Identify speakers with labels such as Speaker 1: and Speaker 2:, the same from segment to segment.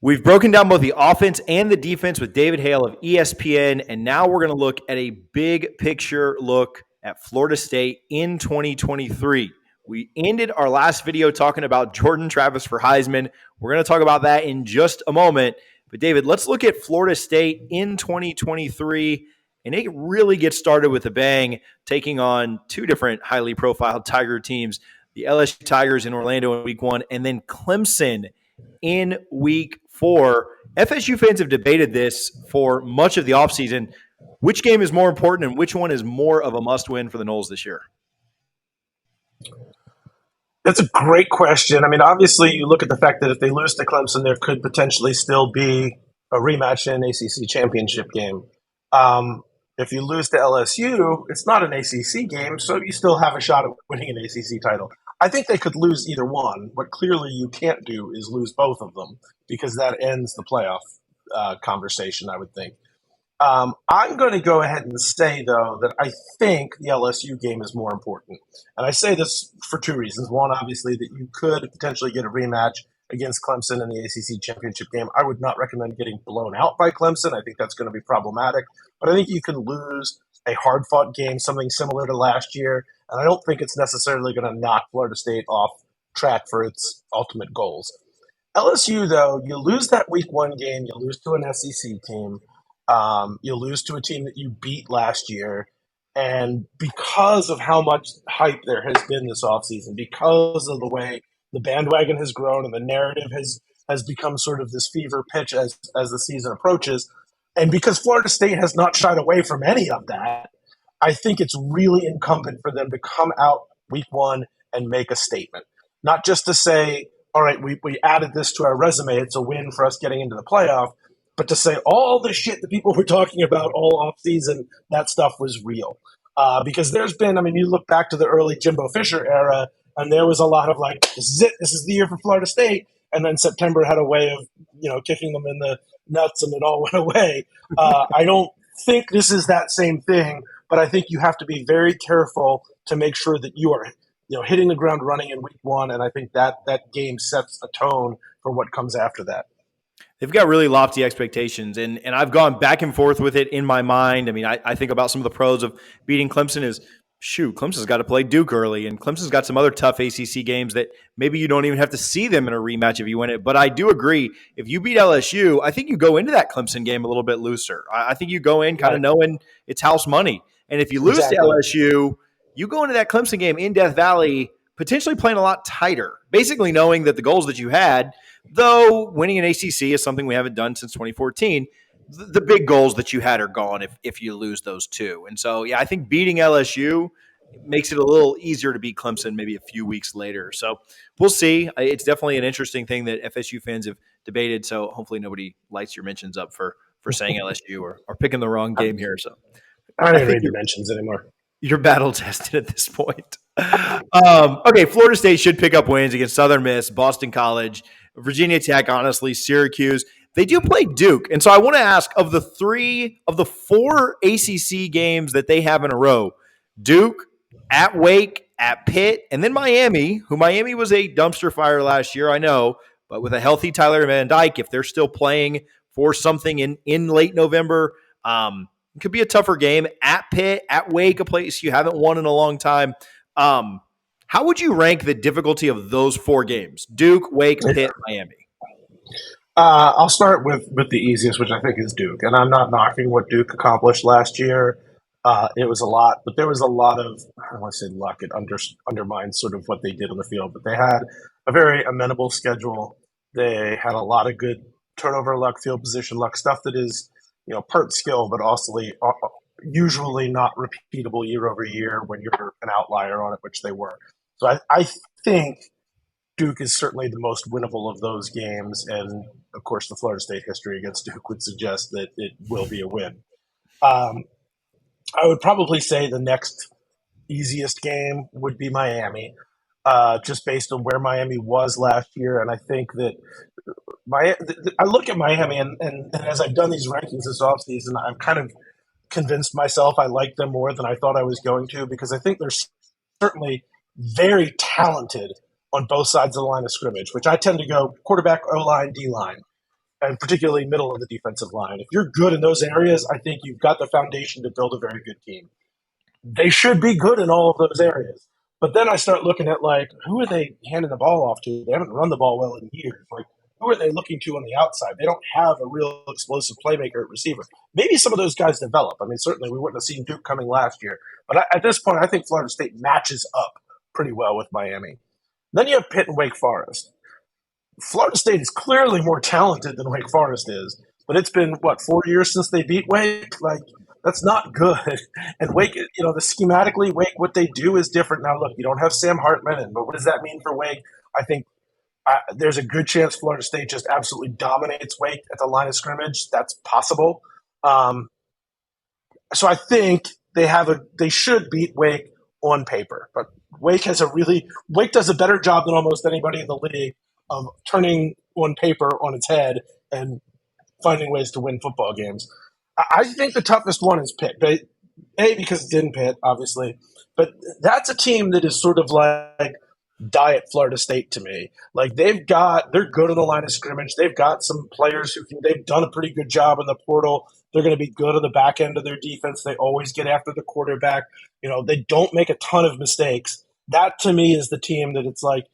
Speaker 1: We've broken down both the offense and the defense with David Hale of ESPN, and now we're going to look at a big picture look at Florida State in 2023. We ended our last video talking about Jordan Travis for Heisman. We're going to talk about that in just a moment. But David, let's look at Florida State in 2023, and it really gets started with a bang, taking on two different highly profiled Tiger teams, the LSU Tigers in Orlando in week 1, and then Clemson in week 4. FSU fans have debated this for much of the offseason. Which game is more important and which one is more of a must-win for the Noles this year?
Speaker 2: That's a great question. I mean, obviously, you look at the fact that if they lose to Clemson, there could potentially still be a rematch in an ACC championship game. If you lose to LSU, it's not an ACC game, so you still have a shot at winning an ACC title. I think they could lose either one. What clearly you can't do is lose both of them because that ends the playoff conversation, I would think. I'm going to go ahead and say, though, that I think the LSU game is more important. And I say this for two reasons. One, obviously, that you could potentially get a rematch against Clemson in the ACC championship game. I would not recommend getting blown out by Clemson. I think that's going to be problematic. But I think you can lose a hard-fought game, something similar to last year, and I don't think it's necessarily going to knock Florida State off track for its ultimate goals. LSU, though, you lose that week 1 game, you lose to an SEC team, you lose to a team that you beat last year, and because of how much hype there has been this offseason, because of the way the bandwagon has grown and the narrative has become sort of this fever pitch as the season approaches, and because Florida State has not shied away from any of that, I think it's really incumbent for them to come out week 1 and make a statement. Not just to say, all right, we added this to our resume, it's a win for us getting into the playoff, but to say all the shit that people were talking about all offseason, that stuff was real. Because there's been, I mean, you look back to the early Jimbo Fisher era, and there was a lot of like, this is it, this is the year for Florida State. And then September had a way of, kicking them in the nuts, and it all went away. I don't think this is that same thing, but I think you have to be very careful to make sure that you are, hitting the ground running in week 1. And I think that game sets a tone for what comes after that.
Speaker 1: They've got really lofty expectations, and I've gone back and forth with it in my mind. I mean, I think about some of the pros of beating Clemson is, Clemson's got to play Duke early, and Clemson's got some other tough ACC games that maybe you don't even have to see them in a rematch if you win it. But I do agree, if you beat LSU, I think you go into that Clemson game a little bit looser. I think you go in kind of knowing it's house money. And if you lose to LSU, you go into that Clemson game in Death Valley potentially playing a lot tighter, basically knowing that the goals that you had, though winning an ACC is something we haven't done since 2014, the big goals that you had are gone if you lose those two. And so, yeah, I think beating LSU makes it a little easier to beat Clemson maybe a few weeks later. So we'll see. It's definitely an interesting thing that FSU fans have debated. So hopefully nobody lights your mentions up for saying LSU or picking the wrong game here. So
Speaker 2: I don't even read your mentions anymore.
Speaker 1: You're battle tested at this point. Okay, Florida State should pick up wins against Southern Miss, Boston College, Virginia Tech, honestly, Syracuse. They do play Duke. And so I want to ask, of the 4 ACC games that they have in a row, Duke, at Wake, at Pitt, and then Miami, who Miami was a dumpster fire last year, I know, but with a healthy Tyler Van Dyke, if they're still playing for something in late November, it could be a tougher game. At Pitt, at Wake, a place you haven't won in a long time. How would you rank the difficulty of those 4 games? Duke, Wake, Pitt, Miami.
Speaker 2: I'll start with the easiest, which I think is Duke. And I'm not knocking what Duke accomplished last year. It was a lot, but there was a lot of, I don't want to say luck. It undermines sort of what they did on the field. But they had a very amenable schedule. They had a lot of good turnover luck, field position luck, stuff that is, part skill, but also usually not repeatable year over year when you're an outlier on it, which they were. So I think Duke is certainly the most winnable of those games. And, of course, the Florida State history against Duke would suggest that it will be a win. I would probably say the next easiest game would be Miami, just based on where Miami was last year. And I think that I look at Miami, and as I've done these rankings this offseason, I've kind of convinced myself I like them more than I thought I was going to, because I think they're certainly very talented on both sides of the line of scrimmage, which I tend to go quarterback, O-line, D-line. and particularly middle of the defensive line. If you're good in those areas, I think you've got the foundation to build a very good team. They should be good in all of those areas. But then I start looking at, like, who are they handing the ball off to? They haven't run the ball well in years. Like, who are they looking to on the outside? They don't have a real explosive playmaker at receiver. Maybe some of those guys develop. I mean, certainly we wouldn't have seen Duke coming last year. But at this point, I think Florida State matches up pretty well with Miami. Then you have Pitt and Wake Forest. Florida State is clearly more talented than Wake Forest is, but it's been, 4 years since they beat Wake? Like, that's not good. And Wake, the schematically, Wake, what they do is different. Now, look, you don't have Sam Hartman, but what does that mean for Wake? I think there's a good chance Florida State just absolutely dominates Wake at the line of scrimmage. That's possible. So I think they should beat Wake on paper, but Wake does a better job than almost anybody in the league of turning on paper on its head and finding ways to win football games. I think the toughest one is Pitt. Because it's in Pitt, obviously, but that's a team that is sort of like diet Florida State to me. Like, they're good on the line of scrimmage. They've got some players they've done a pretty good job in the portal. They're going to be good on the back end of their defense. They always get after the quarterback. They don't make a ton of mistakes. That, to me, is the team that it's like,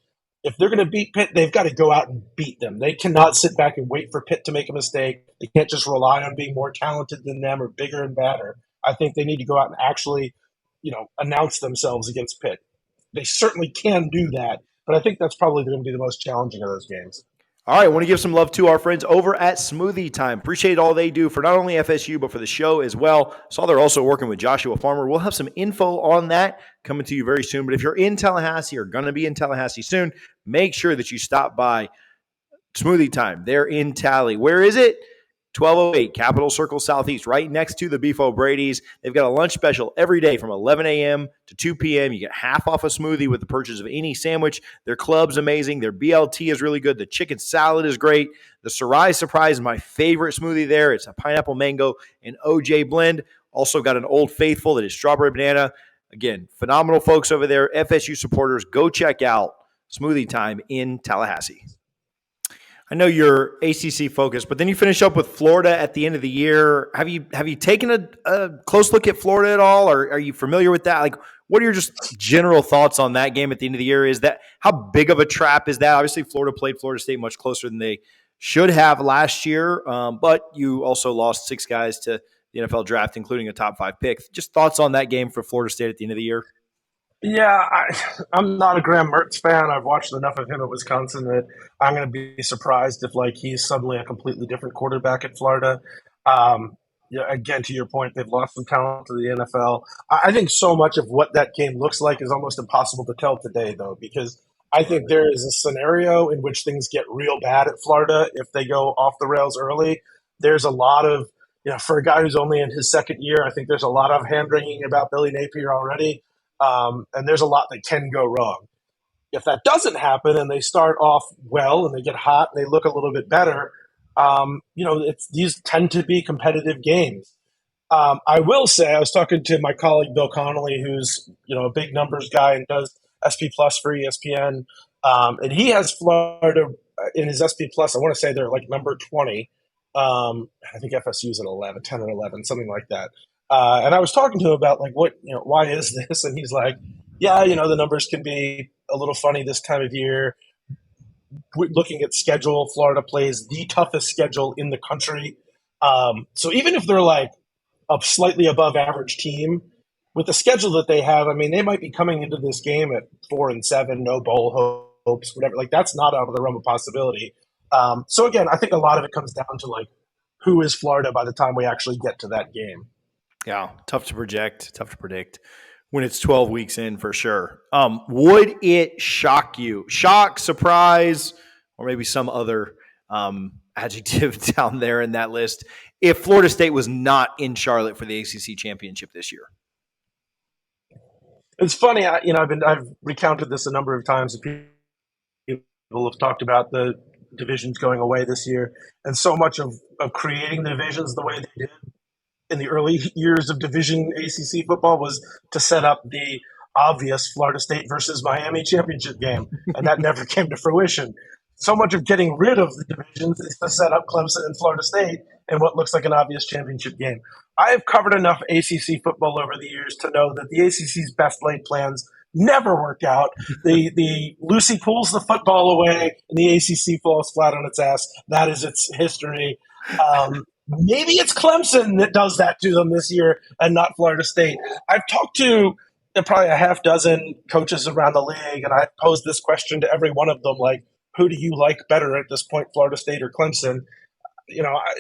Speaker 2: if they're going to beat Pitt, they've got to go out and beat them. They cannot sit back and wait for Pitt to make a mistake. They can't just rely on being more talented than them or bigger and badder. I think they need to go out and actually, announce themselves against Pitt. They certainly can do that, but I think that's probably going to be the most challenging of those games.
Speaker 1: All right, I want to give some love to our friends over at Smoothie Time. Appreciate all they do for not only FSU, but for the show as well. Saw they're also working with Joshua Farmer. We'll have some info on that coming to you very soon. But if you're in Tallahassee or going to be in Tallahassee soon, make sure that you stop by Smoothie Time. They're in Tally. Where is it? 1208 Capitol Circle Southeast, right next to the Beef O'Brady's. They've got a lunch special every day from 11 a.m. to 2 p.m. You get half off a smoothie with the purchase of any sandwich. Their club's amazing. Their BLT is really good. The chicken salad is great. The Sarai Surprise is my favorite smoothie there. It's a pineapple, mango, and OJ blend. Also got an Old Faithful that is strawberry banana. Again, phenomenal folks over there. FSU supporters, go check out Smoothie Time in Tallahassee. I know you're ACC focused, but then you finish up with Florida at the end of the year. Have you taken a close look at Florida at all, or are you familiar with that? Like, what are your just general thoughts on that game at the end of the year? Is that how big of a trap is that? Obviously, Florida played Florida State much closer than they should have last year, but you also lost 6 guys to the NFL draft, including a top 5 pick. Just thoughts on that game for Florida State at the end of the year?
Speaker 2: Yeah, I'm not a Graham Mertz fan. I've watched enough of him at Wisconsin that I'm going to be surprised if he's suddenly a completely different quarterback at Florida. Again, to your point, they've lost some talent to the NFL. I think so much of what that game looks like is almost impossible to tell today, though, because I think there is a scenario in which things get real bad at Florida if they go off the rails early. There's a lot of, for a guy who's only in his second year, I think there's a lot of hand-wringing about Billy Napier already. And there's a lot that can go wrong. If that doesn't happen and they start off well and they get hot and they look a little bit better, these tend to be competitive games. I will say, I was talking to my colleague Bill Connolly, who's a big numbers guy and does SP Plus for ESPN, and he has Florida in his SP Plus. I want to say they're like number 20. I think FSU's at 11, 10 or 11, something like that. And I was talking to him about why is this? And he's like, yeah, the numbers can be a little funny this time of year. Looking at schedule, Florida plays the toughest schedule in the country. So even if they're like a slightly above average team, with the schedule that they have, I mean, they might be coming into this game at 4-7, no bowl hopes, whatever. Like, that's not out of the realm of possibility. So again, I think a lot of it comes down to who is Florida by the time we actually get to that game.
Speaker 1: Yeah, tough to predict when it's 12 weeks in for sure. Would it shock you? Shock, surprise, or maybe some other adjective down there in that list if Florida State was not in Charlotte for the ACC championship this year?
Speaker 2: It's funny, I've recounted this a number of times. People have talked about the divisions going away this year, and so much of creating the divisions the way they did in the early years of Division ACC football was to set up the obvious Florida State versus Miami championship game, and that never came to fruition. so much of getting rid of the divisions is to set up Clemson and Florida State in what looks like an obvious championship game. I have covered enough ACC football over the years to know that the ACC's best laid plans never work out. The Lucy pulls the football away, and the ACC falls flat on its ass. That is its history. Maybe it's Clemson that does that to them this year and not Florida State. I've talked to probably a half dozen coaches around the league, and I posed this question to every one of them, like, who do you like better at this point, Florida State or Clemson?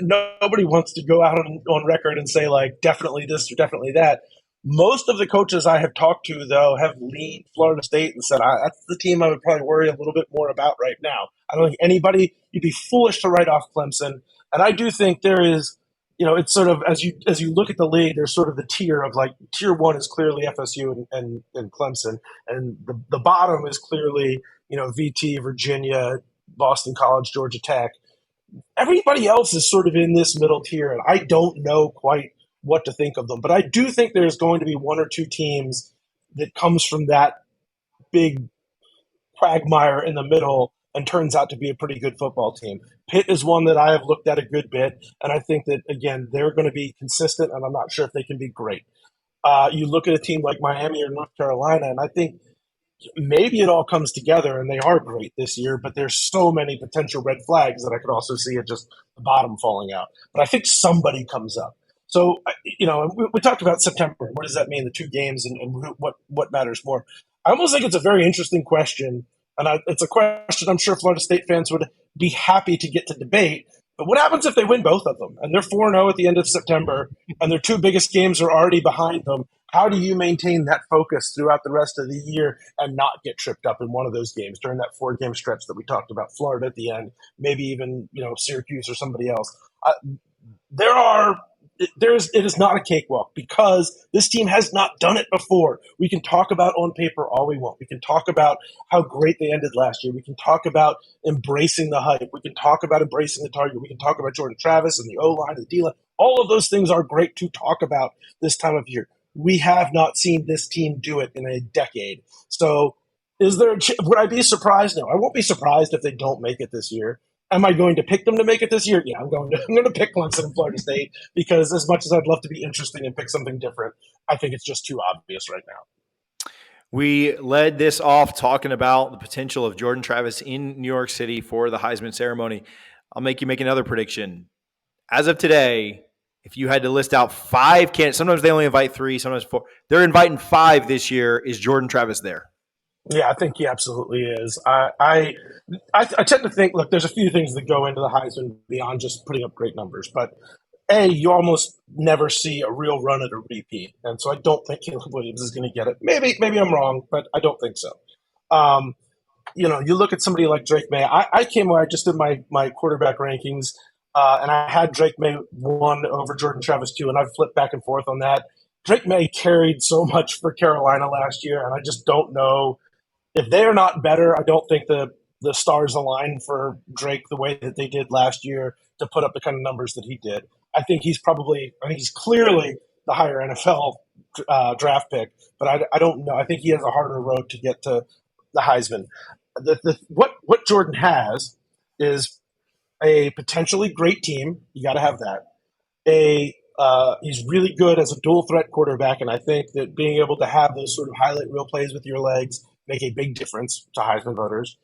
Speaker 2: Nobody wants to go out on record and say, like, definitely this or definitely that. Most of the coaches I have talked to, though, have leaned Florida State and said, that's the team I would probably worry a little bit more about right now. I don't think anybody, you'd be foolish to write off Clemson. And I do think there is, it's sort of, as you look at the league, there's sort of the tier of, like, tier one is clearly FSU and Clemson. And the bottom is clearly, VT, Virginia, Boston College, Georgia Tech. Everybody else is sort of in this middle tier, and I don't know quite what to think of them. But I do think there's going to be one or two teams that comes from that big quagmire in the middle and turns out to be a pretty good football team. Pitt is one that I have looked at a good bit, and I think that, again, they're going to be consistent, and I'm not sure if they can be great. You look at a team like Miami or North Carolina, and I think maybe it all comes together and they are great this year, but there's so many potential red flags that I could also see it just the bottom falling out. But I think somebody comes up. So, we talked about September. What does that mean, the two games, and what matters more? I almost think it's a very interesting question, and it's a question I'm sure Florida State fans would be happy to get to debate. But what happens if they win both of them and they're 4-0 at the end of September and their two biggest games are already behind them? How do you maintain that focus throughout the rest of the year and not get tripped up in one of those games during that 4-game stretch that we talked about, Florida at the end, maybe even, Syracuse or somebody else? It is not a cakewalk because this team has not done it before. We can talk about on paper all we want. We can talk about how great they ended last year. We can talk about embracing the hype. We can talk about embracing the target. We can talk about Jordan Travis and the O-line and the D-line. All of those things are great to talk about this time of year. We have not seen this team do it in a decade. So would I be surprised? No, I won't be surprised if they don't make it this year. Am I going to pick them to make it this year? Yeah, I'm going to pick Clemson and Florida State because as much as I'd love to be interesting and pick something different, I think it's just too obvious right now.
Speaker 1: We led this off talking about the potential of Jordan Travis in New York City for the Heisman ceremony. I'll make you make another prediction. As of today, if you had to list out 5 candidates, sometimes they only invite 3, sometimes 4. They're inviting 5 this year. Is Jordan Travis there?
Speaker 2: Yeah, I think he absolutely is. I tend to think, look, there's a few things that go into the Heisman beyond just putting up great numbers. But, you almost never see a real run at a repeat. And so I don't think Caleb Williams is going to get it. Maybe I'm wrong, but I don't think so. You look at somebody like Drake May. I just did my quarterback rankings, and I had Drake May 1 over Jordan Travis 2, and I've flipped back and forth on that. Drake May carried so much for Carolina last year, and I just don't know. If they are not better, I don't think the stars align for Drake the way that they did last year to put up the kind of numbers that he did. I think he's clearly the higher NFL draft pick, but I don't know. I think he has a harder road to get to the Heisman. What Jordan has is a potentially great team. You got to have that. He's really good as a dual threat quarterback, and I think that being able to have those sort of highlight reel plays with your legs make a big difference to Heisman voters.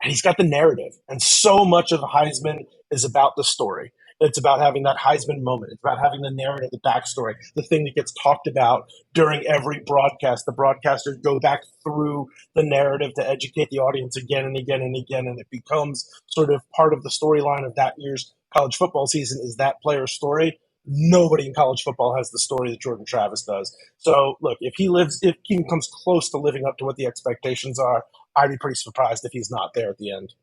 Speaker 2: And he's got the narrative. And so much of Heisman is about the story. It's about having that Heisman moment. It's about having the narrative, the backstory, the thing that gets talked about during every broadcast. The broadcasters go back through the narrative to educate the audience again and again and again. And it becomes sort of part of the storyline of that year's college football season is that player's story. Nobody in college football has the story that Jordan Travis does. So, look, if he even comes close to living up to what the expectations are, I'd be pretty surprised if he's not there at the end.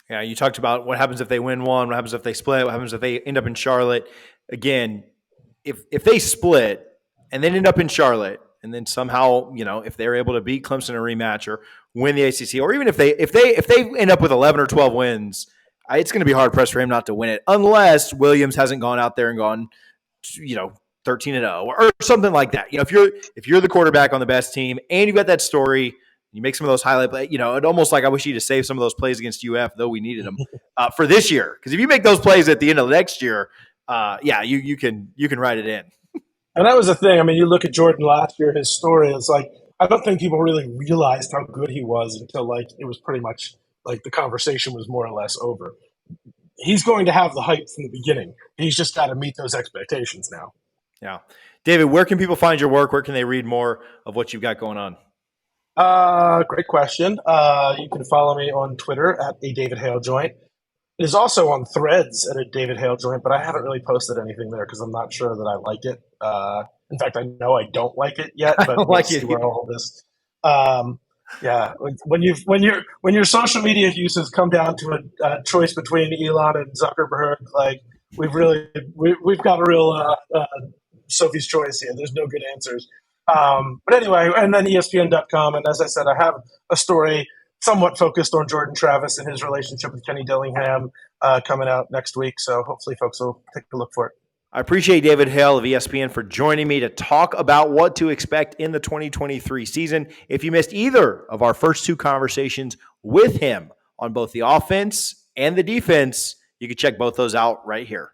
Speaker 1: Yeah, you talked about what happens if they win one, what happens if they split, what happens if they end up in Charlotte. Again, if they split and then end up in Charlotte, and then somehow, if they're able to beat Clemson in a rematch or win the ACC, or even if they end up with 11 or 12 wins, it's going to be hard pressed for him not to win it, unless Williams hasn't gone out there and gone 13-0 or something like that. If you're the quarterback on the best team and you've got that story, You make some of those highlight plays. It almost like I wish you to save some of those plays against UF, though we needed them for this year. Because if you make those plays at the end of next year, you can write it in.
Speaker 2: And that was the thing. I mean, you look at Jordan last year, his story, it's like, I don't think people really realized how good he was until like it was pretty much like the conversation was more or less over. He's going to have the hype from the beginning. He's just got to meet those expectations now.
Speaker 1: Yeah. David, where can people find your work? Where can they read more of what you've got going on?
Speaker 2: Great question. You can follow me on Twitter at a David Hale joint. It is also on Threads at a David Hale joint, but I haven't really posted anything there because I'm not sure that I like it. In fact, I know I don't like it yet, but we'll see where all this. Yeah, when your social media uses come down to a choice between Elon and Zuckerberg, like we've got a real Sophie's choice here. There's no good answers. But anyway, and then ESPN.com, and as I said, I have a story somewhat focused on Jordan Travis and his relationship with Kenny Dillingham coming out next week. So hopefully folks will take a look for it.
Speaker 1: I appreciate David Hale of ESPN for joining me to talk about what to expect in the 2023 season. If you missed either of our first two conversations with him on both the offense and the defense, you can check both those out right here.